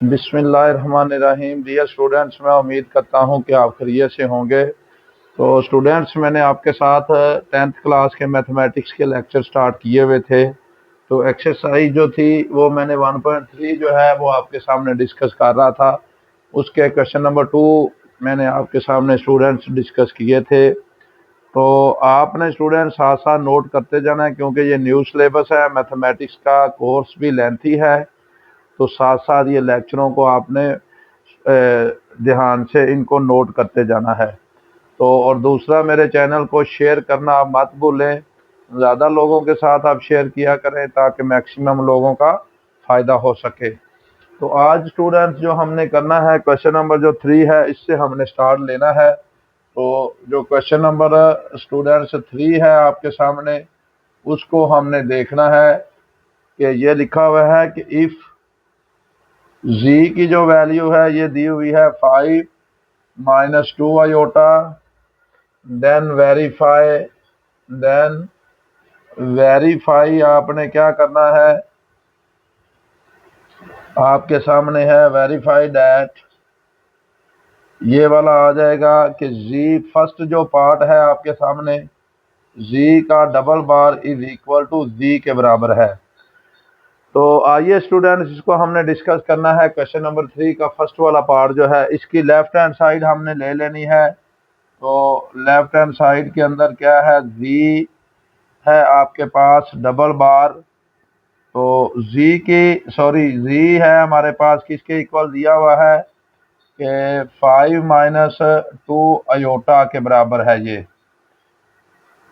बिस्मिल्लाहिर्रहमानिर्रहीम। Dear students, मैं उम्मीद करता हूं कि आप खैरियत से होंगे। तो स्टूडेंट्स, मैंने आपके साथ 10th क्लास के मैथमेटिक्स के लेक्चर स्टार्ट किए हुए थे। तो एक्सरसाइज जो थी वो मैंने 1.3 जो है वो आपके सामने डिस्कस कर रहा था। उसके क्वेश्चन नंबर 2 मैंने आपके सामने स्टूडेंट्स डिस्कस किए थे। तो आपने स्टूडेंट्स साथ साथ नोट करते जाना है, क्योंकि ये न्यू सिलेबस है, मैथमेटिक्स का कोर्स भी लेंथी है। तो साथ साथ ये लेक्चरों को आपने ध्यान से इनको नोट करते जाना है। तो और दूसरा, मेरे चैनल को शेयर करना आप मत भूलें। ज़्यादा लोगों के साथ आप शेयर किया करें ताकि मैक्सिमम लोगों का फ़ायदा हो सके। तो आज स्टूडेंट्स जो हमने करना है, क्वेश्चन नंबर जो 3 है, इससे हमने स्टार्ट लेना है। तो जो क्वेश्चन नंबर स्टूडेंट्स 3 है आपके सामने, उसको हमने देखना है कि ये लिखा हुआ है कि इफ़ जी की जो वैल्यू है ये दी हुई है 5 - 2 आयोटा, देन वेरीफाई आपने क्या करना है, आपके सामने है वेरीफाई डैट। ये वाला आ जाएगा कि जी फर्स्ट जो पार्ट है आपके सामने, जी का double bar is equal to G के बराबर है। तो आइए स्टूडेंट्स, इसको हमने डिस्कस करना है। क्वेश्चन नंबर 3 का फर्स्ट वाला पार्ट जो है, इसकी लेफ्ट हैंड साइड हमने ले लेनी है। तो लेफ्ट हैंड साइड के अंदर क्या है, जी है आपके पास डबल बार। तो जी है हमारे पास किसके इक्वल दिया हुआ है कि 5 - 2 आयोटा के बराबर है ये।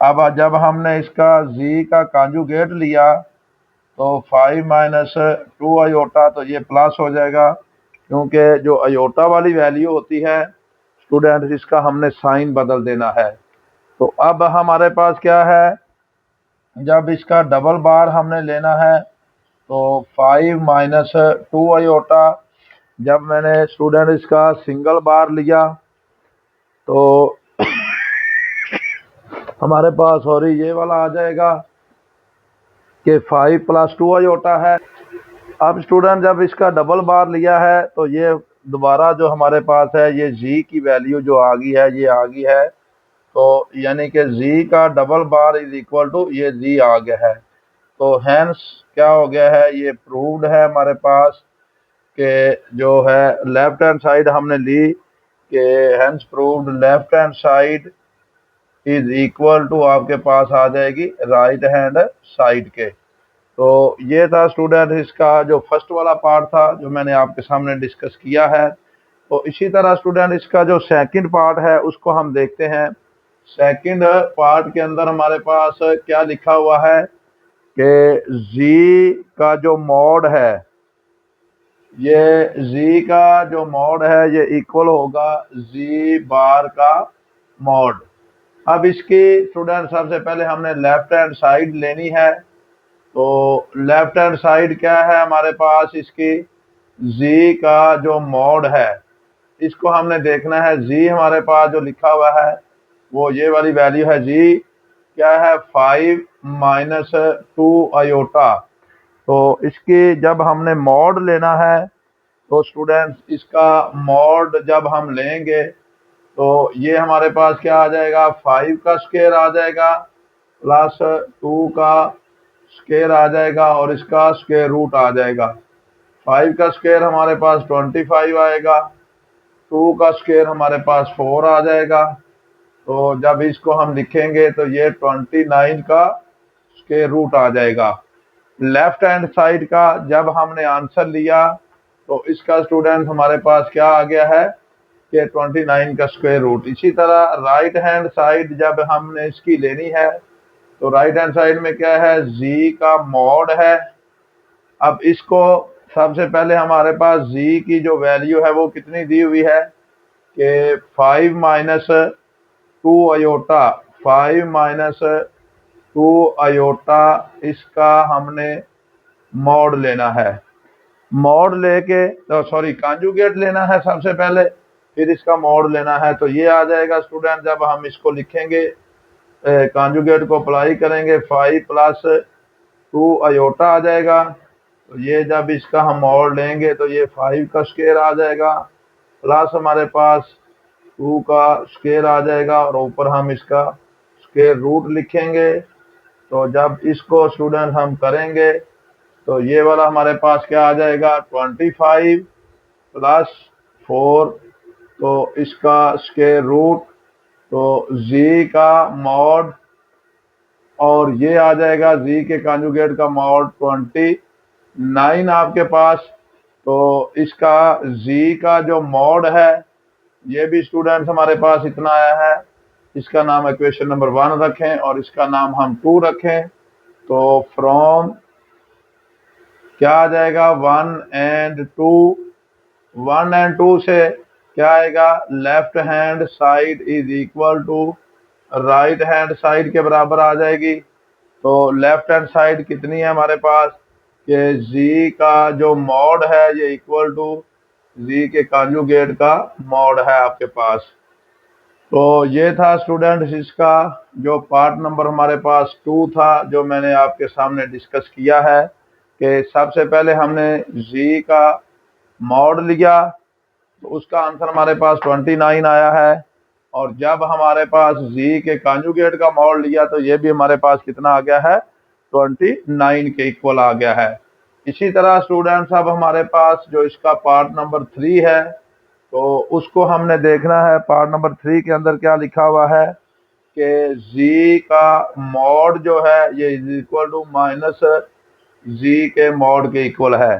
अब जब हमने इसका जी का कॉन्जुगेट लिया तो 5 - 2 आयोटा, तो ये प्लस हो जाएगा, क्योंकि जो आयोटा वाली वैल्यू होती है स्टूडेंट, इसका हमने साइन बदल देना है। तो अब हमारे पास क्या है, जब इसका डबल बार हमने लेना है तो 5 - 2 आयोटा। जब मैंने स्टूडेंट इसका सिंगल बार लिया तो हमारे पास सॉरी ये वाला आ जाएगा कि 5 + 2 आयोटा है। अब स्टूडेंट जब इसका डबल बार लिया है तो ये दोबारा जो हमारे पास है, ये जी की वैल्यू जो आ गई है, ये आ गई है। तो यानी कि जी का double bar is equal to ये जी आ गया है। तो हैंस क्या हो गया है, ये प्रूव्ड है हमारे पास कि जो है लेफ्ट हैंड साइड हमने ली कि hence proved left hand side is equal to आपके पास आ जाएगी राइट हैंड साइड के। तो ये था स्टूडेंट इसका जो फर्स्ट वाला पार्ट था जो मैंने आपके सामने डिस्कस किया है। तो इसी तरह स्टूडेंट इसका जो सेकंड पार्ट है उसको हम देखते हैं। सेकंड पार्ट के अंदर हमारे पास क्या लिखा हुआ है कि जी का जो मॉड है, ये जी का जो मॉड है ये इक्वल होगा जी बार का मॉड। अब इसकी स्टूडेंट सबसे पहले हमने लेफ्ट हैंड साइड लेनी है। तो लेफ्ट हैंड साइड क्या है हमारे पास, इसकी जी का जो मॉड है इसको हमने देखना है। जी हमारे पास जो लिखा हुआ है वो ये वाली वैल्यू है। जी क्या है, 5 - 2 आयोटा। तो इसकी जब हमने मॉड लेना है तो स्टूडेंट्स इसका मॉड जब हम लेंगे तो ये हमारे पास क्या आ जाएगा, 5 का स्क्वायर आ जाएगा प्लस 2 का स्क्वायर आ जाएगा और इसका स्क्वायर रूट आ जाएगा। 5 का स्क्वायर हमारे पास 25 आएगा, 2 का स्क्वायर हमारे पास 4 आ जाएगा। तो जब इसको हम लिखेंगे तो ये 29 का स्क्वायर रूट आ जाएगा। लेफ्ट हैंड साइड का जब हमने आंसर लिया तो इसका स्टूडेंट हमारे पास क्या आ गया है कि 29 का स्क्वायर रूट। इसी तरह राइट हैंड साइड जब हमने इसकी लेनी है तो राइट हैंड साइड में क्या है, जी का मॉड है। अब इसको सबसे पहले हमारे पास जी की जो वैल्यू है वो कितनी दी हुई है कि 5 - 2 आयोटा। 5 - 2 आयोटा इसका हमने मॉड लेना है। मॉड लेके सॉरी कॉन्जुगेट लेना है सबसे पहले, फिर इसका मॉड लेना है। तो ये आ जाएगा स्टूडेंट, जब हम इसको लिखेंगे कॉन्जुगेट को अप्लाई करेंगे 5 + 2 आयोटा आ जाएगा। तो ये जब इसका हम मॉड लेंगे तो ये 5 का स्क्वायर आ जाएगा, प्लस हमारे पास 2 का स्क्वायर आ जाएगा, और ऊपर हम इसका स्क्वायर रूट लिखेंगे। तो जब इसको स्टूडेंट हम करेंगे तो ये वाला हमारे पास क्या आ जाएगा, 25 प्लस 4, तो इसका स्क्वायर रूट, तो जी का मॉड, और ये आ जाएगा जी के कॉन्जुगेट का मॉड 29 आपके पास। तो इसका जी का जो मॉड है ये भी स्टूडेंट्स हमारे पास इतना आया है। इसका नाम इक्वेशन नंबर 1 रखें और इसका नाम हम 2 रखें। तो फ्रॉम क्या आ जाएगा, 1 एंड 2, 1 एंड 2 से क्या आएगा, left hand side is equal to right hand side के बराबर आ जाएगी। तो लेफ्ट हैंड साइड कितनी है हमारे पास, कि जी का जो मॉड है ये इक्वल टू जी के कॉन्जुगेट का मॉड है आपके पास। तो ये था स्टूडेंट्स इसका जो पार्ट नंबर हमारे पास 2 था, जो मैंने आपके सामने डिस्कस किया है कि सबसे पहले हमने जी का मॉड लिया तो उसका आंसर हमारे पास 29 आया है, और जब हमारे पास जी के कॉन्जुगेट का मॉड लिया तो ये भी हमारे पास कितना आ गया है, 29 के इक्वल आ गया है। इसी तरह स्टूडेंट्स अब हमारे पास जो इसका पार्ट नंबर 3 है तो उसको हमने देखना है। पार्ट नंबर 3 के अंदर क्या लिखा हुआ है कि जी का मॉड जो है ये इज इक्वल टू माइनस जी के मॉड के इक्वल है।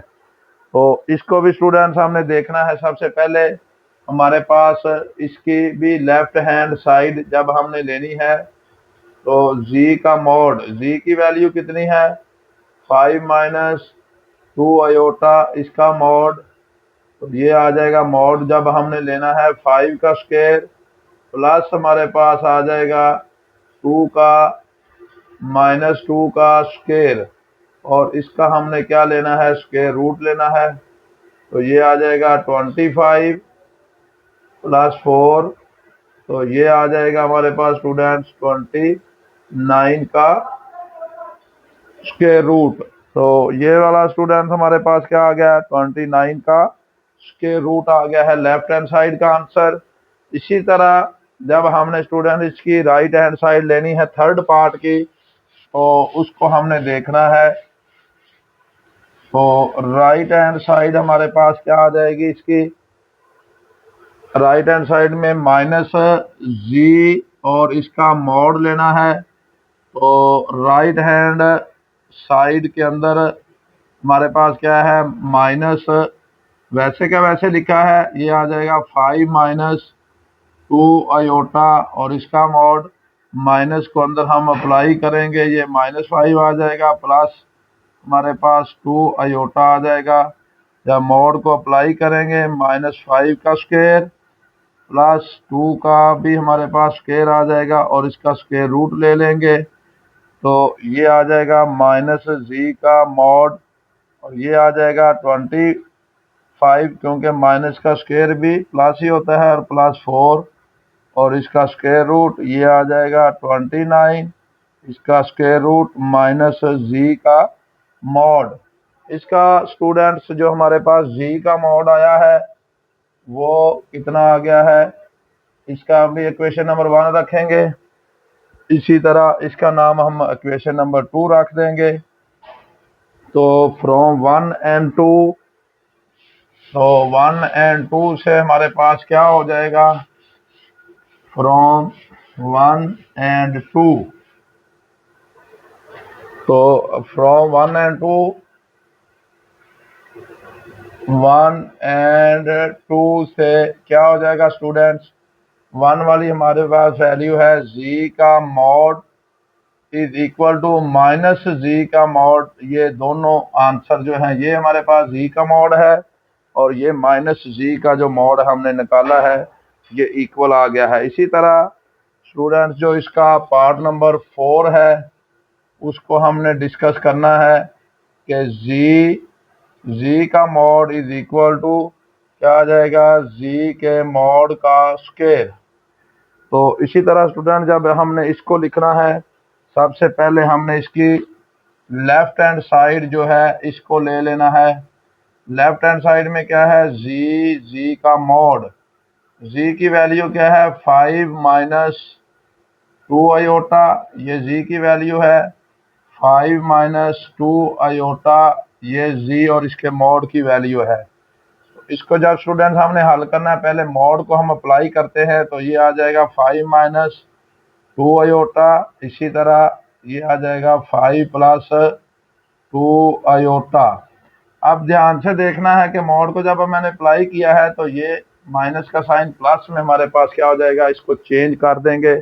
तो इसको भी स्टूडेंट्स हमने देखना है। सबसे पहले हमारे पास इसकी भी लेफ्ट हैंड साइड जब हमने लेनी है तो जी का मॉड, जी की वैल्यू कितनी है, 5 माइनस 2 आयोटा, इसका मॉड, तो ये आ जाएगा मॉड जब हमने लेना है 5 का स्क्वायर, प्लस हमारे पास आ जाएगा 2 का माइनस 2 का स्क्वायर, और इसका हमने क्या लेना है, स्क्वायर रूट लेना है। तो ये आ जाएगा 25 प्लस 4, तो ये आ जाएगा हमारे पास स्टूडेंट्स 29 का स्क्वायर रूट। तो ये वाला स्टूडेंट्स हमारे पास क्या आ गया, 29 का स्क्वायर रूट आ गया है लेफ्ट हैंड साइड का आंसर। इसी तरह जब हमने स्टूडेंट इसकी राइट हैंड साइड लेनी है थर्ड पार्ट की, तो उसको हमने देखना है। तो राइट हैंड साइड हमारे पास क्या आ जाएगी, इसकी राइट हैंड साइड में माइनस जी और इसका मॉड लेना है। तो राइट हैंड साइड के अंदर हमारे पास क्या है, माइनस, वैसे क्या वैसे लिखा है, ये आ जाएगा 5 माइनस 2 आयोटा, और इसका मॉड माइनस को अंदर हम अप्लाई करेंगे, ये -5 आ जाएगा, प्लस हमारे पास 2 आयोटा आ जाएगा। जब मॉड को अप्लाई करेंगे -5 का स्क्वायर प्लस 2 का भी हमारे पास स्क्वायर आ जाएगा, और इसका स्क्वायर रूट ले लेंगे। तो ये आ जाएगा माइनस जी का मॉड, और ये आ जाएगा 25, क्योंकि माइनस का स्क्वायर भी प्लस ही होता है, और प्लस 4, और इसका स्क्वायर रूट ये आ जाएगा 29, इसका स्क्वायर रूट माइनस जी का मॉड। इसका स्टूडेंट्स जो हमारे पास जी का मॉड आया है वो कितना आ गया है, इसका हम भी इक्वेशन नंबर 1 रखेंगे। इसी तरह इसका नाम हम इक्वेशन नंबर 2 रख देंगे। तो फ्रॉम 1 एंड 2, तो 1 एंड 2 से हमारे पास क्या हो जाएगा, फ्रॉम 1 एंड 2, तो फ्रॉम 1 एंड 2, 1 एंड 2 से क्या हो जाएगा स्टूडेंट्स, 1 वाली हमारे पास वैल्यू है जी का mod is equal to minus G का मॉड। ये दोनों आंसर जो हैं ये हमारे पास जी का मॉड है, और ये माइनस जी का जो मॉड हमने निकाला है ये इक्वल आ गया है। इसी तरह स्टूडेंट्स जो इसका पार्ट नंबर 4 है उसको हमने डिस्कस करना है कि जी का मॉड इज इक्वल टू क्या आ जाएगा, जी के मॉड का स्क्वायर। तो इसी तरह स्टूडेंट जब हमने इसको लिखना है, सबसे पहले हमने इसकी लेफ्ट हैंड साइड जो है इसको ले लेना है। लेफ्ट हैंड साइड में क्या है, जी का मॉड, जी की वैल्यू क्या है 5 माइनस 2 आयोटा, ये जी की वैल्यू है 5 माइनस 2 आयोटा, ये जी और इसके मॉड की वैल्यू है। इसको जब स्टूडेंट्स हमने हल करना है, पहले मॉड को हम अप्लाई करते हैं, तो ये आ जाएगा 5 माइनस 2 आयोटा, इसी तरह ये आ जाएगा 5 प्लस 2 आयोटा। अब ध्यान से देखना है कि मॉड को जब मैंने अप्लाई किया है तो ये माइनस का साइन प्लस में हमारे पास क्या हो जाएगा, इसको चेंज कर देंगे।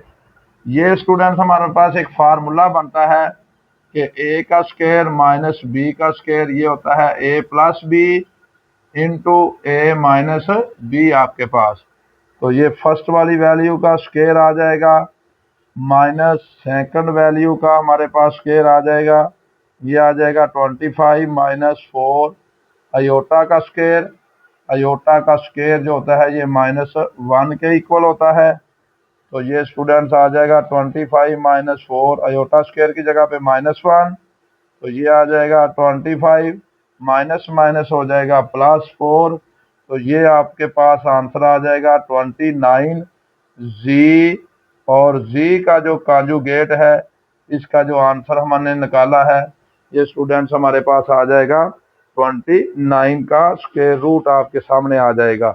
ये स्टूडेंट्स हमारे पास एक फार्मूला बनता है कि ए का स्क्वायर माइनस बी का स्क्वायर, ये होता है ए प्लस बी इंटू ए माइनस बी आपके पास। तो ये फर्स्ट वाली वैल्यू का स्क्वायर आ जाएगा माइनस सेकंड वैल्यू का हमारे पास स्क्वायर आ जाएगा, ये आ जाएगा 25 माइनस 4 अयोटा का स्क्वायर। अयोटा का स्क्वायर जो होता है ये -1 के इक्वल होता है। तो ये स्टूडेंट्स आ जाएगा 25 माइनस 4 अयोटा स्क्वायर की जगह पे -1, तो ये आ जाएगा 25 माइनस माइनस हो जाएगा +4, तो ये आपके पास आंसर आ जाएगा 29 जी। और जी का जो कॉन्जुगेट है, इसका जो आंसर हमने निकाला है, ये स्टूडेंट्स हमारे पास आ जाएगा 29 का स्क्वायर रूट आपके सामने आ जाएगा।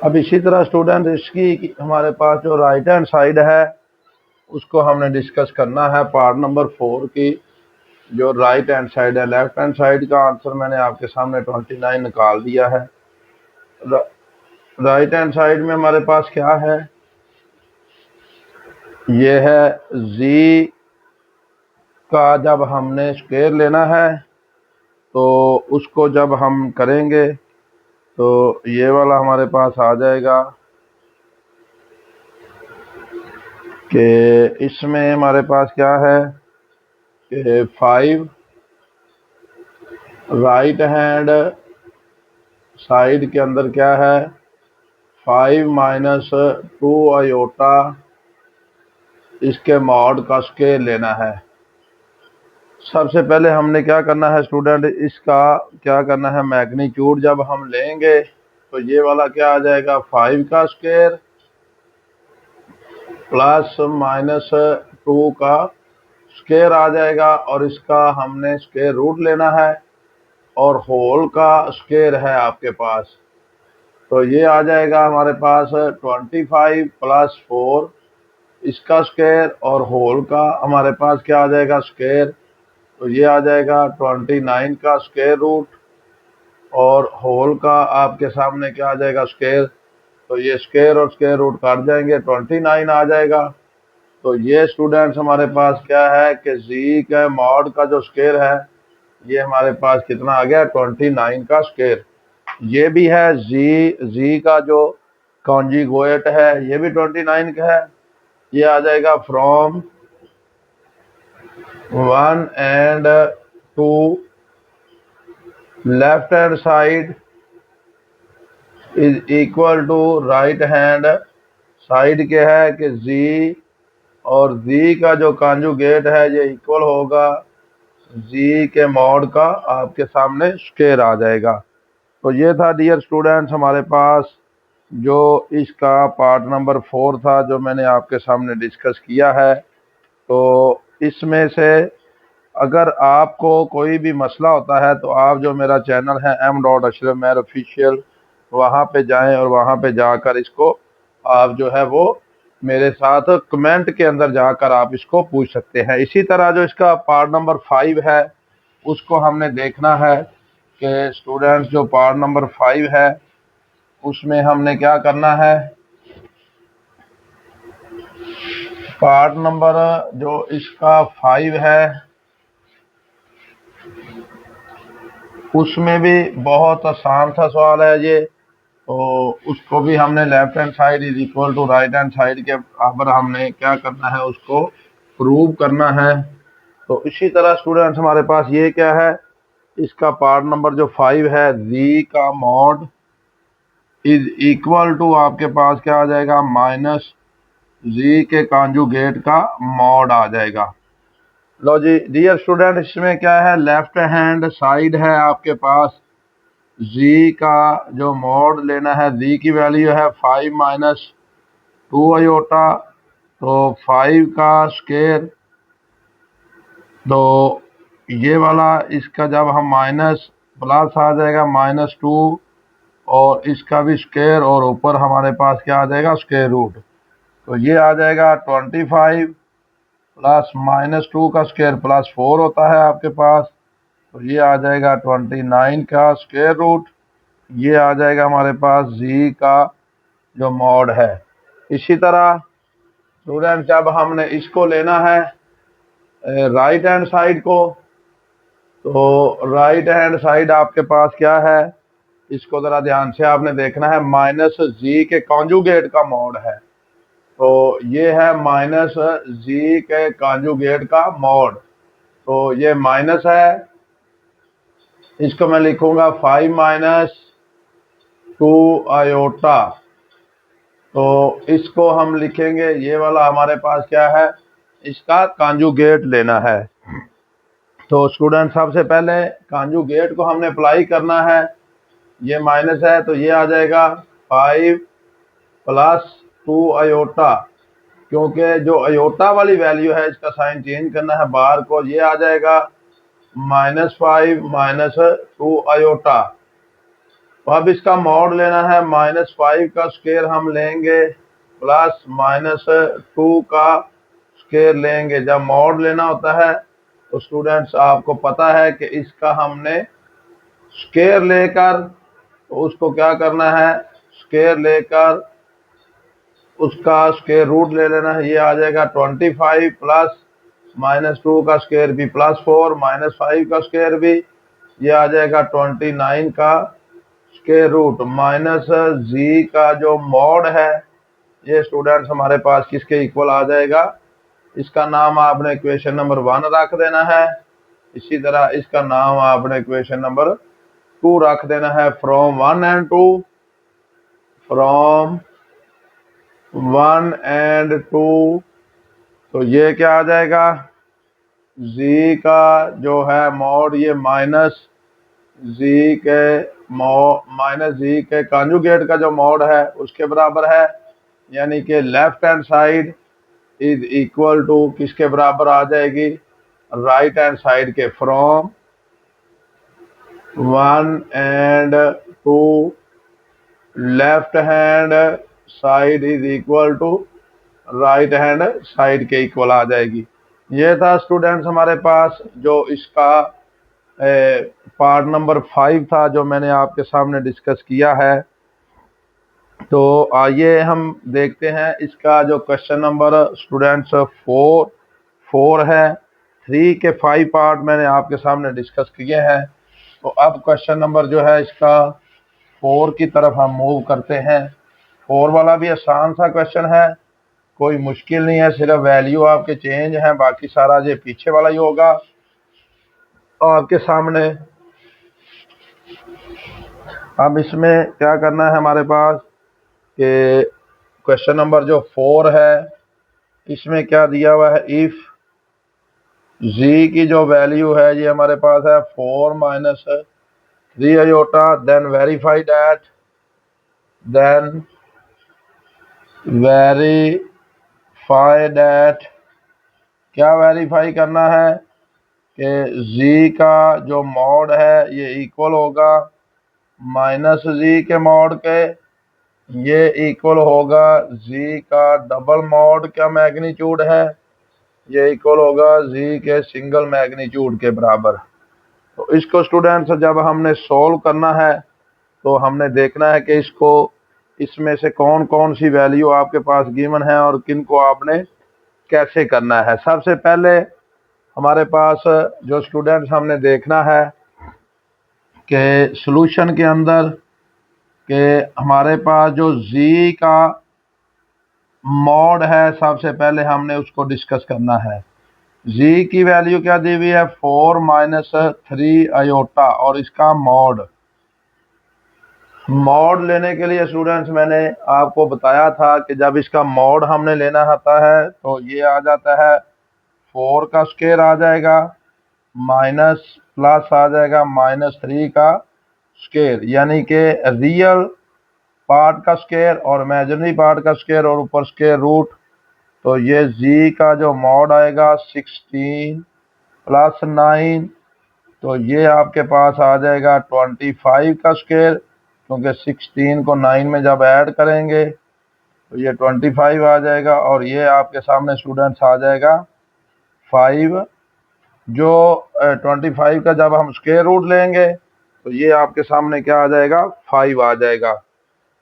अब इसी तरह स्टूडेंट इसकी हमारे पास जो राइट हैंड साइड है उसको हमने डिस्कस करना है पार्ट नंबर 4 की। जो राइट हैंड साइड है, लेफ्ट हैंड साइड का आंसर मैंने आपके सामने 29 निकाल दिया है। राइट हैंड साइड में हमारे पास क्या है, ये है जी का जब हमने स्क्वायर लेना है तो उसको जब हम करेंगे तो ये वाला हमारे पास आ जाएगा कि इसमें हमारे पास क्या है कि 5 राइट हैंड साइड के अंदर क्या है 5 माइनस 2 आयोटा, इसके मॉड का स्क्वायर लेना है। सबसे पहले हमने क्या करना है स्टूडेंट, इसका क्या करना है मैग्नीट्यूड जब हम लेंगे तो ये वाला क्या आ जाएगा 5 का स्क्वायर प्लस -2 का स्क्वायर आ जाएगा, और इसका हमने स्क्वायर रूट लेना है और होल का स्क्वायर है आपके पास। तो ये आ जाएगा हमारे पास 25 प्लस 4 इसका स्क्वायर और होल का हमारे पास क्या आ जाएगा स्क्वायर, तो ये आ जाएगा 29 का स्क्वायर रूट और होल का आपके सामने क्या आ जाएगा स्क्वायर। तो ये स्क्वायर और स्क्वायर रूट काट जाएंगे, 29 आ जाएगा। तो ये स्टूडेंट्स हमारे पास क्या है कि जी का मॉड का जो स्क्वायर है ये हमारे पास कितना आ गया 29 का स्क्वायर। ये भी है जी का जो कॉन्जुगेट है ये भी 29 का है, ये आ जाएगा from 1 and 2 left hand side is equal to right hand side के है कि जी और जी का जो कॉन्जुगेट है ये इक्वल होगा जी के मॉड का आपके सामने स्क्वायर आ जाएगा। तो ये था डियर स्टूडेंट्स हमारे पास जो इसका पार्ट नंबर 4 था जो मैंने आपके सामने डिस्कस किया है। तो इसमें से अगर आपको कोई भी मसला होता है तो आप जो मेरा चैनल है m.ashraf मेहर ऑफिशियल, वहाँ पे जाएं और वहाँ पे जाकर इसको आप जो है वो मेरे साथ कमेंट के अंदर जाकर आप इसको पूछ सकते हैं। इसी तरह जो इसका पार्ट नंबर 5 है उसको हमने देखना है कि स्टूडेंट्स जो पार्ट नंबर 5 है उसमें हमने क्या करना है, पार्ट नंबर जो इसका 5 है उसमें भी बहुत आसान सा सवाल है ये। तो उसको भी हमने left hand side is equal to right hand side के बराबर हमने क्या करना है उसको प्रूव करना है। तो इसी तरह स्टूडेंट्स हमारे पास ये क्या है, इसका पार्ट नंबर जो 5 है जी का मॉड इज इक्वल टू आपके पास क्या आ जाएगा माइनस जी के कॉन्जुगेट का मॉड आ जाएगा। लो जी डियर स्टूडेंट, इसमें क्या है, लेफ्ट हैंड साइड है आपके पास। z का जो मॉड लेना है, z की वैल्यू है 5 माइनस 2 आयोटा, तो 5 का स्केयर, तो ये वाला इसका जब हम माइनस प्लस आ जाएगा -2, और इसका भी स्केयर, और ऊपर हमारे पास क्या आ जाएगा, स्केयर रूट। तो ये आ जाएगा 25 प्लस -2 का स्केयर +4 होता है आपके पास, तो ये आ जाएगा 29 का स्केयर रूट। ये आ जाएगा हमारे पास z का जो मॉड है। इसी तरह स्टूडेंट जब हमने इसको लेना है राइट हैंड साइड को, तो राइट हैंड साइड आपके पास क्या है, इसको ज़रा ध्यान से आपने देखना है, -z के कॉन्जुगेट का मॉड है। तो ये है -z के कॉन्जुगेट का मॉड, तो ये माइनस है, इसको मैं लिखूंगा 5 माइनस 2 आयोटा। तो इसको हम लिखेंगे, ये वाला हमारे पास क्या है, इसका कॉन्जुगेट लेना है। तो स्टूडेंट सबसे पहले कॉन्जुगेट को हमने अप्लाई करना है। ये माइनस है तो ये आ जाएगा 5 प्लस 2 आयोटा, क्योंकि जो आयोटा वाली वैल्यू है इसका साइन चेंज करना है बार को, ये आ जाएगा -5 माइनस 2 आयोटा। तो अब इसका मॉड लेना है, -5 का स्केयर हम लेंगे प्लस -2 का स्केयर लेंगे। जब मॉड लेना होता है तो स्टूडेंट्स आपको पता है कि इसका हमने स्केयर लेकर, तो उसको क्या करना है, स्केयर लेकर उसका स्केयर रूट ले लेना है। ये आ जाएगा 25 प्लस -2 का स्केयर भी +4 -5 का स्केयर भी, ये आ जाएगा 29 का स्केयर रूट माइनस z का जो मॉड है, ये स्टूडेंट्स हमारे पास किसके इक्वल आ जाएगा, इसका नाम आपने इक्वेशन नंबर 1 रख देना है। इसी तरह इसका नाम आपने इक्वेशन नंबर 2 रख देना है। फ्रॉम 1 एंड 2, फ्रॉम 1 एंड 2, तो ये क्या आ जाएगा, z का जो है मॉड, ये माइनस z के कॉन्जुगेट का जो मॉड है उसके बराबर है, यानी कि left hand side is equal to किसके बराबर आ जाएगी, राइट हैंड साइड के। From 1 and 2 left hand side is equal to right hand side के इक्वल आ जाएगी। ये था स्टूडेंट्स हमारे पास जो इसका पार्ट नंबर 5 था, जो मैंने आपके सामने डिस्कस किया है। तो आइए हम देखते हैं इसका जो क्वेश्चन नंबर स्टूडेंट्स 4 है। 3 के 5 पार्ट मैंने आपके सामने डिस्कस किए हैं। तो अब क्वेश्चन नंबर जो है इसका 4 की तरफ हम मूव करते हैं। 4 वाला भी आसान सा क्वेश्चन है, कोई मुश्किल नहीं है, सिर्फ वैल्यू आपके चेंज है, बाकी सारा ये पीछे वाला ही होगा आपके सामने। अब इसमें क्या करना है हमारे पास कि क्वेश्चन नंबर जो 4 है, इसमें क्या दिया हुआ है, इफ z की जो वैल्यू है ये हमारे पास है 4 minus 3 iota, then verify that, क्या वेरीफाई करना है कि z का जो मॉड है ये इक्वल होगा -z के मॉड के, ये इक्वल होगा z का डबल मॉड का मैग्नीट्यूड है, ये इक्वल होगा z के सिंगल मैग्नीट्यूड के बराबर। तो इसको स्टूडेंट्स जब हमने सॉल्व करना है तो हमने देखना है कि इसको, इसमें से कौन कौन सी वैल्यू आपके पास गिवन है और किन को आपने कैसे करना है। सबसे पहले हमारे पास जो स्टूडेंट्स हमने देखना है कि सॉल्यूशन के अंदर कि हमारे पास जो z का मॉड है, सबसे पहले हमने उसको डिस्कस करना है। z की वैल्यू क्या दी हुई है, 4 माइनस 3 आयोटा, और इसका मॉड लेने के लिए स्टूडेंट्स मैंने आपको बताया था कि जब इसका मॉड हमने लेना होता है तो ये आ जाता है 4 का स्क्वायर आ जाएगा माइनस प्लस आ जाएगा -3 का स्क्वायर, यानी कि रियल पार्ट का स्क्वायर और इमेजिनरी पार्ट का स्क्वायर और ऊपर स्क्वायर रूट। तो ये z का जो मॉड आएगा 16 प्लस 9, तो ये आपके पास आ जाएगा 25 का स्क्वायर, क्योंकि 16 को 9 में जब ऐड करेंगे तो ये 25 आ जाएगा। और ये आपके सामने स्टूडेंट्स आ जाएगा 5, जो 25 का जब हम स्क्वायर रूट लेंगे तो ये आपके सामने क्या आ जाएगा 5 आ जाएगा।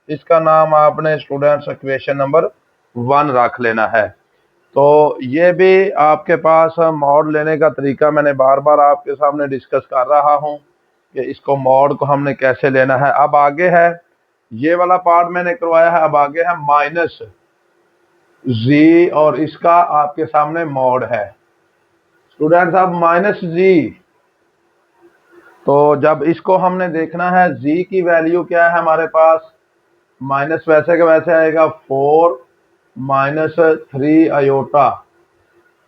इसका नाम आपने स्टूडेंट्स इक्वेशन नंबर 1 रख लेना है। तो ये भी आपके पास मॉड लेने का तरीका मैंने बार बार आपके सामने डिस्कस कर रहा हूँ कि इसको मॉड को हमने कैसे लेना है। अब आगे है, ये वाला पार्ट मैंने करवाया है, अब आगे है माइनस जी और इसका आपके सामने मॉड है स्टूडेंट्स। अब -g, तो जब इसको हमने देखना है g की वैल्यू क्या है हमारे पास, माइनस वैसे का वैसे आएगा 4 -3 अयोटा।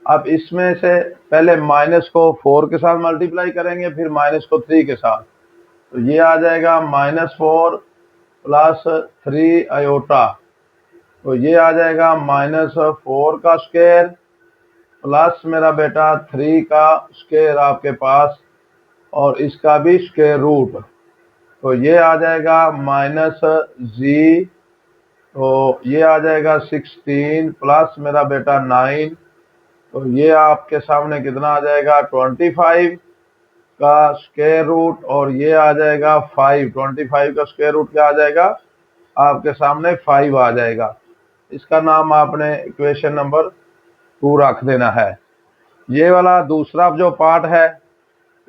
अब इसमें से पहले माइनस को 4 के साथ मल्टीप्लाई करेंगे, फिर माइनस को 3 के साथ, तो ये आ जाएगा -4 प्लस 3 अयोटा। तो ये आ जाएगा -4 का स्क्वायर प्लस मेरा बेटा 3 का स्क्वायर आपके पास, और इसका भी स्क्वायर रूट। तो ये आ जाएगा -g, तो ये आ जाएगा 16 प्लस मेरा बेटा 9, तो ये आपके सामने कितना आ जाएगा 25 का स्क्वायर रूट, और ये आ जाएगा 5। 25 का स्क्वायर रूट क्या आ जाएगा आपके सामने 5 आ जाएगा। इसका नाम आपने इक्वेशन नंबर 2 रख देना है। ये वाला दूसरा जो पार्ट है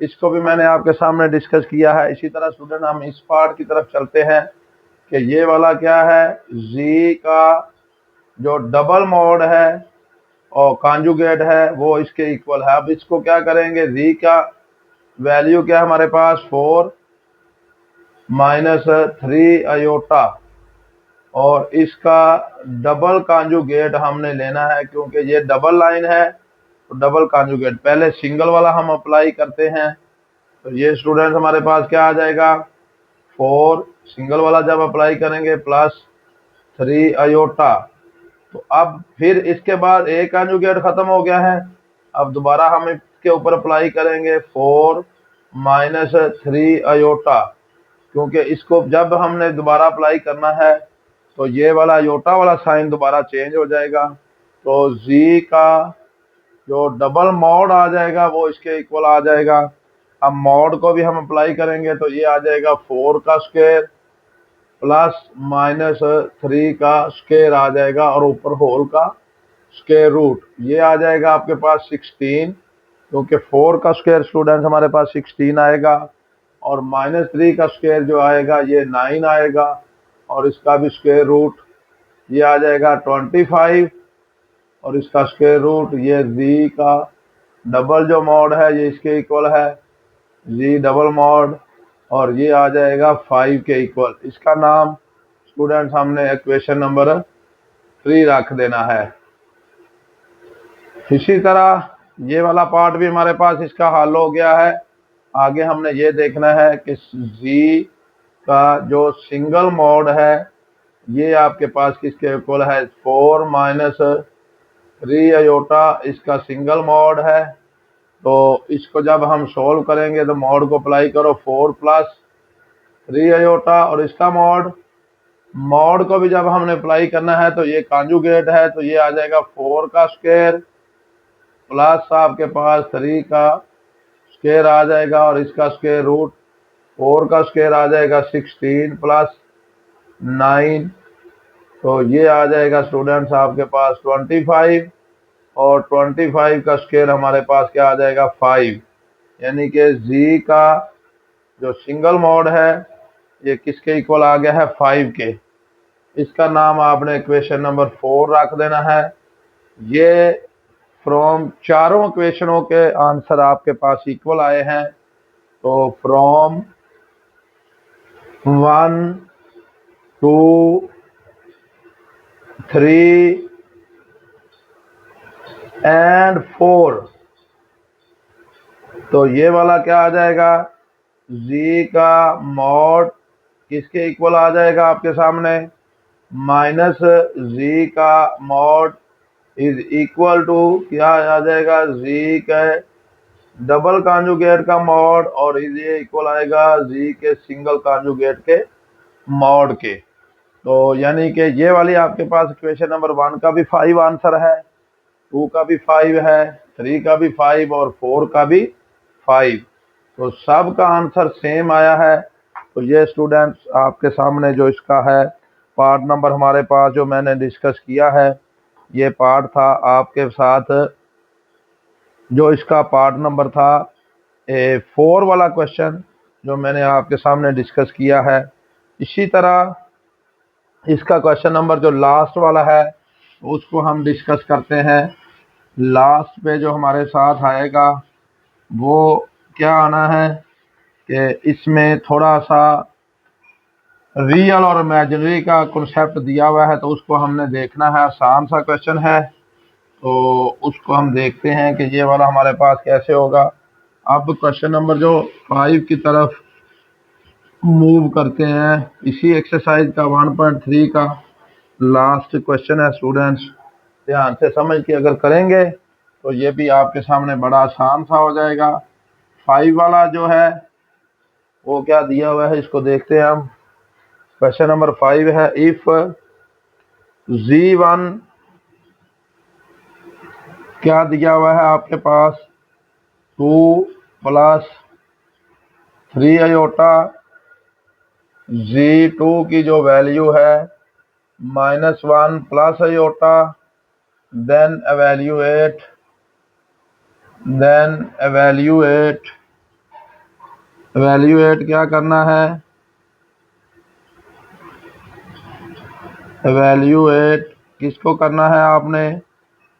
इसको भी मैंने आपके सामने डिस्कस किया है। इसी तरह स्टूडेंट हम इस पार्ट की तरफ चलते हैं कि ये वाला क्या है, जी का जो डबल मॉड है और कॉन्जुगेट है वो इसके इक्वल है। अब इसको क्या करेंगे, जी का वैल्यू क्या है हमारे पास 4 -3 अयोटा, और इसका डबल कॉन्जुगेट हमने लेना है, क्योंकि ये डबल लाइन है तो डबल कॉन्जुगेट। पहले सिंगल वाला हम अप्लाई करते हैं, तो ये स्टूडेंट हमारे पास क्या आ जाएगा 4 सिंगल वाला जब अप्लाई करेंगे प्लस 3 अयोटा। तो अब फिर इसके बाद एक कॉन्जुगेट खत्म हो गया है, अब दोबारा हम इसके ऊपर अप्लाई करेंगे 4 -3 अयोटा, क्योंकि इसको जब हमने दोबारा अप्लाई करना है तो ये वाला अयोटा वाला साइन दोबारा चेंज हो जाएगा। तो जी का जो डबल मॉड आ जाएगा वो इसके इक्वल आ जाएगा। अब मॉड को भी हम अप्लाई करेंगे तो ये आ जाएगा 4 का स्क्वायर प्लस -3 का स्क्वायर आ जाएगा, और ऊपर होल का स्क्वायर रूट। ये आ जाएगा आपके पास 16, क्योंकि 4 का स्क्वायर स्टूडेंट हमारे पास 16 आएगा, और -3 का स्क्वायर जो आएगा ये 9 आएगा, और इसका भी स्क्वायर रूट ये आ जाएगा 25, और इसका स्क्वायर रूट ये जी का डबल जो मॉड है ये इसके इक्वल है, जी डबल मॉड, और ये आ जाएगा 5 के इक्वल। इसका नाम स्टूडेंट्स हमने इक्वेशन नंबर 3 रख देना है। इसी तरह ये वाला पार्ट भी हमारे पास इसका हल हो गया है। आगे हमने ये देखना है कि जी का जो सिंगल मॉड है ये आपके पास किसके इक्वल है, 4 -3 अयोटा इसका सिंगल मॉड है। तो इसको जब हम सोल्व करेंगे तो मॉड को अप्लाई करो 4 + 3 अयोटा, और इसका मॉड को भी जब हमने अप्लाई करना है तो ये कॉन्जुगेट है, तो ये आ जाएगा 4 का स्क्वायर प्लस आपके पास 3 का स्क्वायर आ जाएगा, और इसका स्क्वायर रूट 4 का स्क्वायर आ जाएगा 16 + 9, तो ये आ जाएगा स्टूडेंट्स आपके पास 25, और 25 का स्क्वायर हमारे पास क्या आ जाएगा 5, यानी कि जी का जो सिंगल मॉड है ये किसके इक्वल आ गया है 5 के। इसका नाम आपने इक्वेशन नंबर 4 रख देना है। ये फ्रॉम चारों इक्वेशनों के आंसर आपके पास इक्वल आए हैं। तो फ्रॉम 1 2 3 एंड 4, तो ये वाला क्या आ जाएगा, z का मॉड किसके इक्वल आ जाएगा आपके सामने, माइनस z का मॉड इज इक्वल टू क्या आ जाएगा, z का डबल कॉन्जुगेट का मॉड, और ये इक्वल आएगा z के सिंगल कॉन्जुगेट के मॉड के। तो यानी कि ये वाली आपके पास इक्वेशन नंबर 1 का भी 5 आंसर है, 2 का भी 5 है, 3 का भी 5 और 4 का भी 5। तो सब का आंसर सेम आया है। तो ये स्टूडेंट्स आपके सामने जो इसका है पार्ट नंबर हमारे पास जो मैंने डिस्कस किया है, ये पार्ट था आपके साथ जो इसका पार्ट नंबर था 4 वाला क्वेश्चन जो मैंने आपके सामने डिस्कस किया है। इसी तरह इसका क्वेश्चन नंबर जो लास्ट वाला है उसको हम डिस्कस करते हैं। लास्ट पे जो हमारे साथ आएगा वो क्या आना है कि इसमें थोड़ा सा रियल और इमेजिनरी का कॉन्सेप्ट दिया हुआ है, तो उसको हमने देखना है। आसान सा क्वेश्चन है, तो उसको हम देखते हैं कि ये वाला हमारे पास कैसे होगा। अब क्वेश्चन नंबर जो 5 की तरफ मूव करते हैं, इसी एक्सरसाइज का 1.3 का लास्ट क्वेश्चन है। स्टूडेंट्स ध्यान से समझ के अगर करेंगे तो ये भी आपके सामने बड़ा आसान सा हो जाएगा। 5 वाला जो है वो क्या दिया हुआ है इसको देखते हैं हम। क्वेश्चन नंबर 5 है, इफ z1 क्या दिया हुआ है आपके पास 2 प्लस 3 आयोटा, z2 की जो वैल्यू है -1 प्लस आयोटा, देन एवेल्यूएट क्या करना है, एवेल्यूएट किसको करना है आपने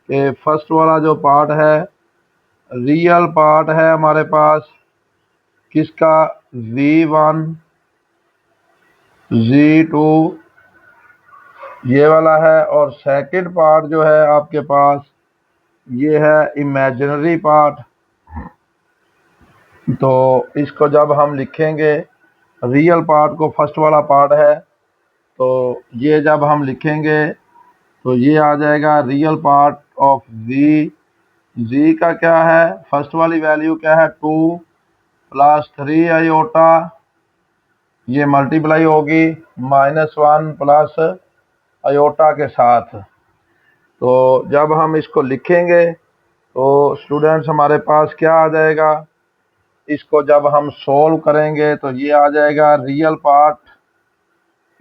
कि फर्स्ट वाला जो पार्ट है रियल पार्ट है हमारे पास किसका, z1 z2 ये वाला है, और सेकंड पार्ट जो है आपके पास ये है इमेजिनरी पार्ट। तो इसको जब हम लिखेंगे, रियल पार्ट को फर्स्ट वाला पार्ट है, तो ये जब हम लिखेंगे तो ये आ जाएगा रियल पार्ट ऑफ z का क्या है, फर्स्ट वाली वैल्यू क्या है 2 प्लस 3 आयोटा, ये मल्टीप्लाई होगी -1 प्लस आयोटा के साथ। तो जब हम इसको लिखेंगे तो स्टूडेंट्स हमारे पास क्या आ जाएगा, इसको जब हम सोल्व करेंगे तो ये आ जाएगा रियल पार्ट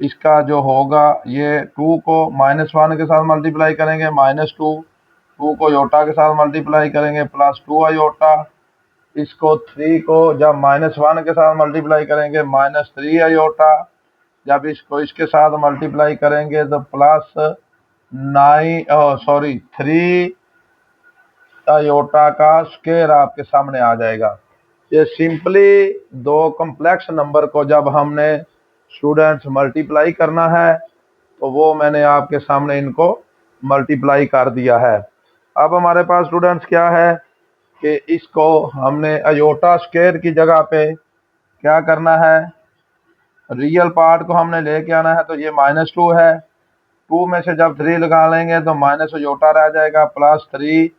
इसका जो होगा, ये 2 को -1 के साथ मल्टीप्लाई करेंगे -2, 2 को आयोटा के साथ मल्टीप्लाई करेंगे +2 आयोटा, इसको 3 को जब -1 के साथ मल्टीप्लाई करेंगे -3 आयोटा, जब इसको इसके साथ मल्टीप्लाई करेंगे तो +3 आयोटा का स्क्वायर आपके सामने आ जाएगा। ये सिंपली दो कॉम्प्लेक्स नंबर को जब हमने स्टूडेंट्स मल्टीप्लाई करना है तो वो मैंने आपके सामने इनको मल्टीप्लाई कर दिया है। अब हमारे पास स्टूडेंट्स क्या है कि इसको हमने आयोटा स्क्वायर की जगह पे क्या करना है, रियल पार्ट को हमने लेके आना है। तो ये -2 है, 2 में से जब 3 लगा लेंगे तो माइनस आयोटा रह जाएगा, +3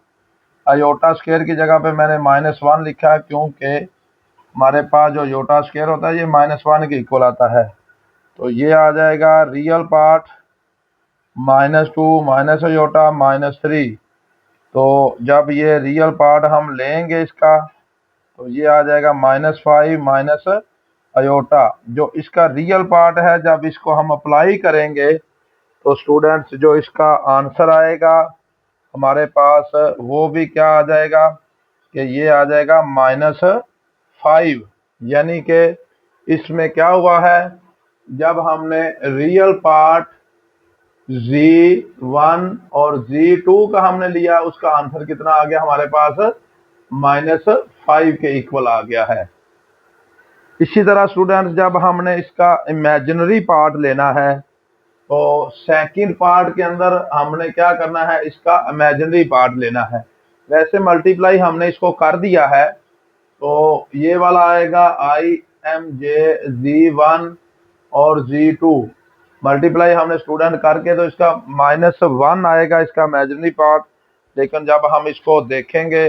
आयोटा स्क्वायर की जगह पे मैंने -1 लिखा है क्योंकि हमारे पास जो आयोटा स्क्वायर होता है ये -1 के इक्वल आता है। तो ये आ जाएगा रियल पार्ट -2 माइनस आयोटा -3। तो जब ये रियल पार्ट हम लेंगे इसका तो ये आ जाएगा -5 माइनस आयोटा। जो इसका रियल पार्ट है जब इसको हम अप्लाई करेंगे तो स्टूडेंट्स जो इसका आंसर आएगा हमारे पास वो भी क्या आ जाएगा कि ये आ जाएगा -5। यानी कि इसमें क्या हुआ है, जब हमने रियल पार्ट z1 और z2 का हमने लिया उसका आंसर कितना आ गया हमारे पास, -5 के इक्वल आ गया है। इसी तरह स्टूडेंट्स जब हमने इसका इमेजिनरी पार्ट लेना है तो सेकंड पार्ट के अंदर हमने क्या करना है, इसका इमेजिनरी पार्ट लेना है। वैसे मल्टीप्लाई हमने इसको कर दिया है, तो ये वाला आएगा IMJ Z1 और Z2 मल्टीप्लाई हमने स्टूडेंट करके, तो इसका -1 आएगा इसका इमेजिनरी पार्ट। लेकिन जब हम इसको देखेंगे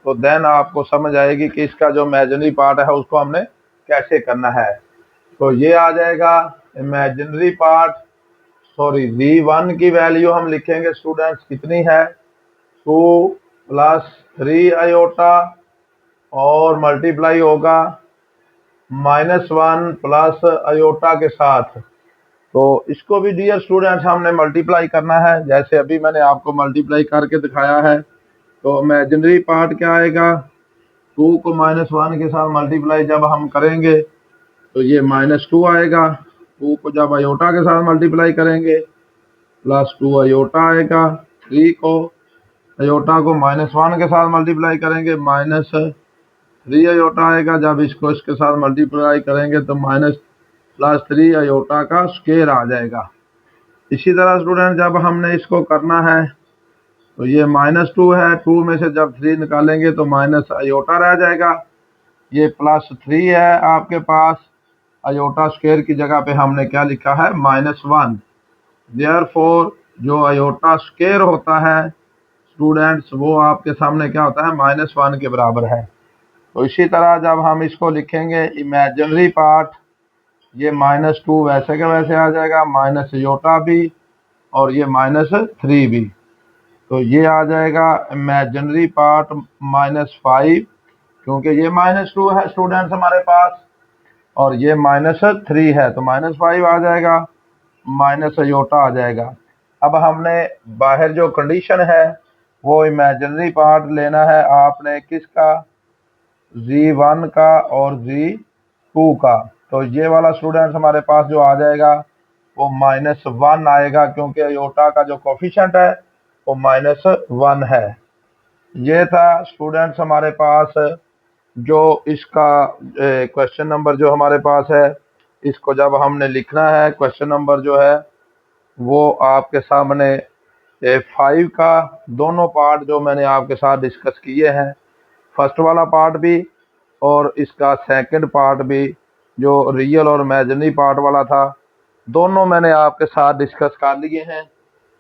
तो देन आपको समझ आएगी कि इसका जो इमेजिनरी पार्ट है उसको हमने कैसे करना है। तो ये आ जाएगा इमेजिनरी पार्ट, सॉरी Z1 की वैल्यू हम लिखेंगे स्टूडेंट्स कितनी है, 2 + 3 आयोटा और मल्टीप्लाई होगा -1 प्लस आयोटा के साथ। तो इसको भी डियर स्टूडेंट्स हमने मल्टीप्लाई करना है, जैसे अभी मैंने आपको मल्टीप्लाई करके दिखाया है। तो इमेजिनरी पार्ट क्या आएगा, 2 को -1 के साथ मल्टीप्लाई जब हम करेंगे तो ये -2 आएगा। 2 को जब आयोटा के साथ मल्टीप्लाई करेंगे +2 आयोटा आएगा। 3 को आयोटा को -1 के साथ मल्टीप्लाई करेंगे -3 आयोटा आएगा। जब इसको इसके साथ मल्टीप्लाई करेंगे तो +3 आयोटा का स्क्वायर आ जाएगा। इसी तरह स्टूडेंट जब हमने इसको करना है तो ये -2 है, 2 में से जब 3 निकालेंगे तो माइनस आयोटा रह जाएगा। ये +3 है आपके पास, आयोटा स्क्वायर की जगह पे हमने क्या लिखा है, -1। देयरफॉर जो आयोटा स्क्वायर होता है स्टूडेंट्स वो आपके सामने क्या होता है, -1 के बराबर है। तो इसी तरह जब हम इसको लिखेंगे इमेजिनरी पार्ट, ये -2 वैसे का वैसे आ जाएगा, माइनस आयोटा भी और ये -3 भी। तो ये आ जाएगा इमेजिनरी पार्ट -5, क्योंकि ये -2 है स्टूडेंट्स हमारे पास और ये -3 है, तो -5 आ जाएगा, माइनस आयोटा आ जाएगा। अब हमने बाहर जो कंडीशन है वो इमेजिनरी पार्ट लेना है आपने किसका, Z1 का और Z2 का। तो ये वाला स्टूडेंट्स हमारे पास जो आ जाएगा वो -1 आएगा, क्योंकि आयोटा का जो कोफिशिएंट है वो -1 है। ये था स्टूडेंट्स हमारे पास जो इसका क्वेश्चन नंबर जो हमारे पास है, इसको जब हमने लिखना है क्वेश्चन नंबर जो है वो आपके सामने 5 का दोनों पार्ट जो मैंने आपके साथ डिस्कस किए हैं, फर्स्ट वाला पार्ट भी और इसका सेकंड पार्ट भी जो रियल और इमेजिनरी पार्ट वाला था, दोनों मैंने आपके साथ डिस्कस कर लिए हैं।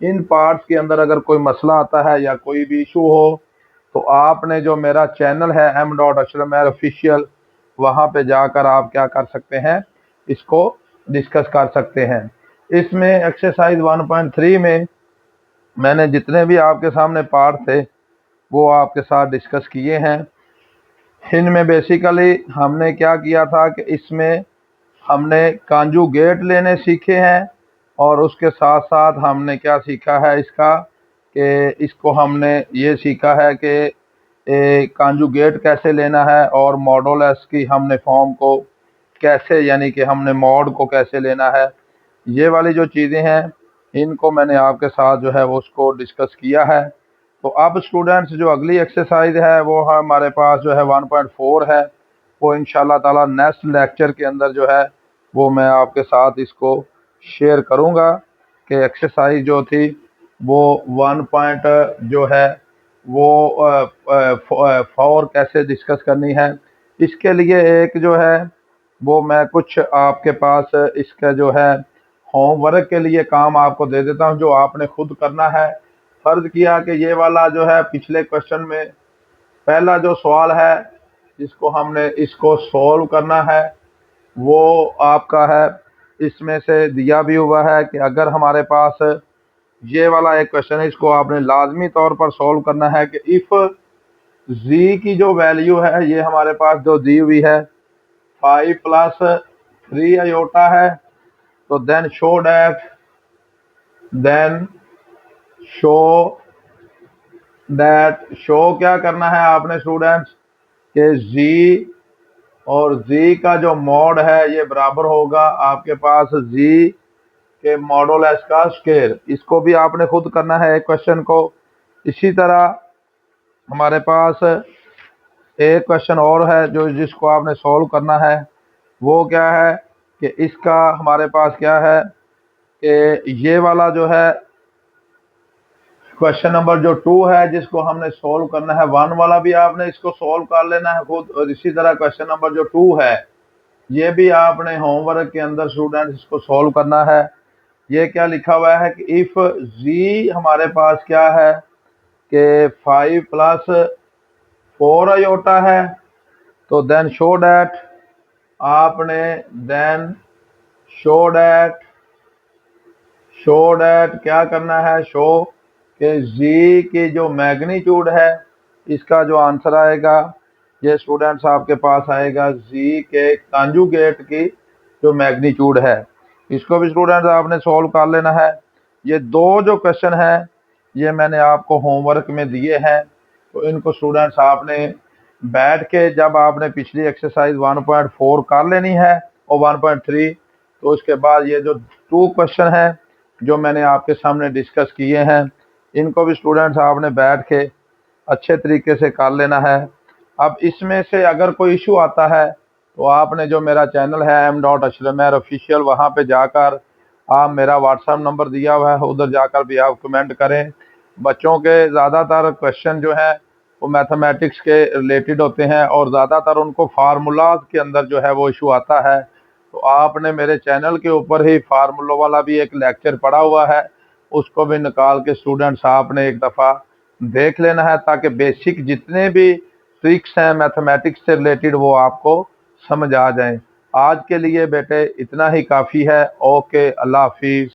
इन पार्ट्स के अंदर अगर कोई मसला आता है या कोई भी इशू हो तो आपने जो मेरा चैनल है m.अक्षर ऑफिशियल, वहाँ पे जाकर आप क्या कर सकते हैं, इसको डिस्कस कर सकते हैं। इसमें एक्सरसाइज 1.3 में मैंने जितने भी आपके सामने पार्ट थे वो आपके साथ डिस्कस किए हैं। इनमें बेसिकली हमने क्या किया था कि इसमें हमने कॉन्जुगेट लेने सीखे हैं और उसके साथ साथ हमने क्या सीखा है इसका, कि इसको हमने ये सीखा है कि कॉन्जुगेट कैसे लेना है और मॉडुलस की हमने फॉर्म को कैसे, यानी कि हमने मॉड को कैसे लेना है। ये वाली जो चीज़ें हैं इनको मैंने आपके साथ जो है वो उसको डिस्कस किया है। तो अब स्टूडेंट्स जो अगली एक्सरसाइज है वो हमारे पास जो है 1.4 है, वो इंशाल्लाह ताला नेक्स्ट लेक्चर के अंदर जो है वो मैं आपके साथ इसको शेयर करूंगा कि एक्सरसाइज जो थी वो 1 पॉइंट जो है वो 4 कैसे डिस्कस करनी है। इसके लिए एक जो है वो मैं कुछ आपके पास इसका जो है होमवर्क के लिए काम आपको दे देता हूं, जो आपने खुद करना है। फर्ज किया कि ये वाला जो है पिछले क्वेश्चन में पहला जो सवाल है जिसको हमने इसको सॉल्व करना है वो आपका है, इसमें से दिया भी हुआ है कि अगर हमारे पास ये वाला एक क्वेश्चन है, इसको आपने लाजमी तौर पर सॉल्व करना है कि इफ़ z की जो वैल्यू है ये हमारे पास जो दी हुई है 5 + 3 आयोटा है, तो देन शो क्या करना है आपने स्टूडेंट्स कि z और z का जो मॉड है ये बराबर होगा आपके पास z के मॉडुलस का स्क्वायर। इसको भी आपने खुद करना है एक क्वेश्चन को। इसी तरह हमारे पास एक क्वेश्चन और है जो जिसको आपने सॉल्व करना है, वो क्या है कि इसका हमारे पास क्या है कि ये वाला जो है क्वेश्चन नंबर जो 2 है जिसको हमने सोल्व करना है, 1 वाला भी आपने इसको सोल्व कर लेना है खुद, और इसी तरह क्वेश्चन नंबर जो 2 है ये भी आपने होमवर्क के अंदर स्टूडेंट इसको सोल्व करना है। ये क्या लिखा हुआ है कि इफ जी हमारे पास क्या है कि 5 प्लस 4 आयोटा है, तो देन शो डैट, आपने देन शो डैट क्या करना है, शो कि जी की जो मैग्नीट्यूड है इसका जो आंसर आएगा ये स्टूडेंट्स आपके पास आएगा जी के कॉन्जुगेट की जो मैग्नीट्यूड है। इसको भी स्टूडेंट्स आपने सॉल्व कर लेना है। ये दो जो क्वेश्चन है ये मैंने आपको होमवर्क में दिए हैं, तो इनको स्टूडेंट्स आपने बैठ के जब आपने पिछली एक्सरसाइज 1.4 कर लेनी है और 1.3, तो उसके बाद ये जो 2 क्वेश्चन है जो मैंने आपके सामने डिस्कस किए हैं इनको भी स्टूडेंट्स आपने बैठ के अच्छे तरीके से कर लेना है। अब इसमें से अगर कोई इशू आता है तो आपने जो मेरा चैनल है m.ashraf ऑफिशियल, वहाँ पे जाकर आप मेरा व्हाट्सएप नंबर दिया हुआ है, उधर जाकर भी आप कमेंट करें। बच्चों के ज़्यादातर क्वेश्चन जो है वो मैथमेटिक्स के रिलेटेड होते हैं और ज़्यादातर उनको फार्मूलाज के अंदर जो है वो इशू आता है, तो आपने मेरे चैनल के ऊपर ही फार्मूला वाला भी एक लेक्चर पड़ा हुआ है, उसको भी निकाल के स्टूडेंट्स आपने एक दफ़ा देख लेना है ताकि बेसिक जितने भी ट्रिक्स हैं मैथमेटिक्स से रिलेटेड वो आपको समझ आ जाएं। आज के लिए बेटे इतना ही काफ़ी है। ओके, अल्लाह हाफिज़।